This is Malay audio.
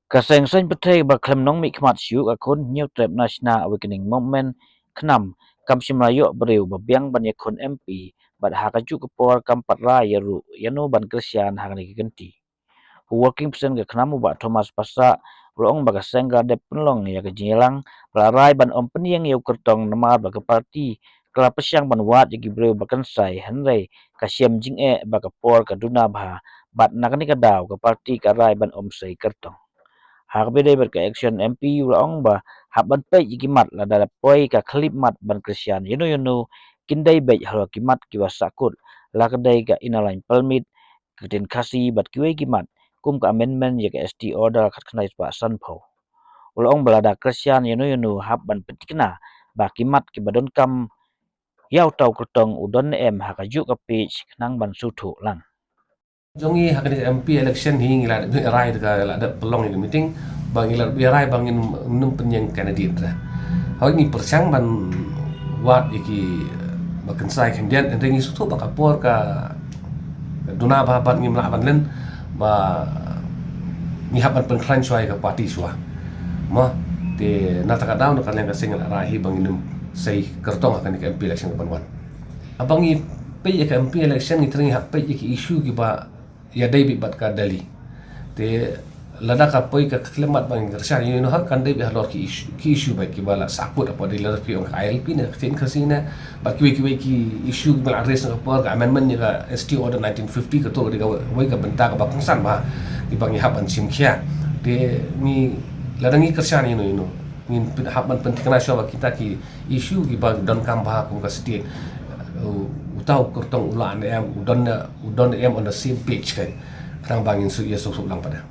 Kaseng-seng betai baklem nong mi khmat siu akun New Trap National Awakening Movement khnam kam simrayo breu babiang ban yakun MP bat hakaju kepor kam patra yaru yanu ban Krisian hakani genti. Working President ke khnam ba Thomas Pasa rong ba kasengga de penlong ya ke jilang pelarai ban om peniang yau kertong nama ba ke parti kala pesyang ban wat yagi breu ba kansai henrei kasiam jing ba kepor kaduna ba bat nakani kadau ke parti karai ban om sei kertong. Harbede berke action MP raong ba haban pe yikimat la dada poi ka klip mat ban Krisian yunu kindai bej halwa kimat kiwa sakut la kedai ka inalain permit ketin kasi bat kiwe kimat kum ka amendment ya ka ST order kat khnai pa sanpho ulong balada Krisian yunu hab ban petikna ba kimat ki badon kam yau tau kertong udon em hakaju ka page nang ban suthu lang. Jongi hakani MP election hi ngila rai ka la da pelong ni meeting bang ngila rai bang num penyeng candidate ra hoi ni persang ban wat iki bakan sai kemudian ringi sutu bakapor ka duna ba ban ngim la ban len ba ni haban pen kran choi ka party swa ma te na ta ka daw no kan yang sing la rai hi bang num sei kertong hakani MP election ban wan abang i pe ka MP election ni tringi hak pe iki issue ki ba ya dai bi bat ka dali te lada ka poi ka klemat bang Krisian you know kan dai bi halor ki issue ba ki bala sakut apa di lar pi ong ILP ne tin khasina ba ki issue bal arrest ka por ka amendment ni ka ST order 1950 ka to di ka wai ka benta ka ba kongsan ba di bang haban simkhia te ni ladangi Krisian you know ngin haban penting na ba kita ki issue ki ba don kam ba kum ka state utau kertong ulan em udon em on the same page kan kadang bangin su ya sok lang pada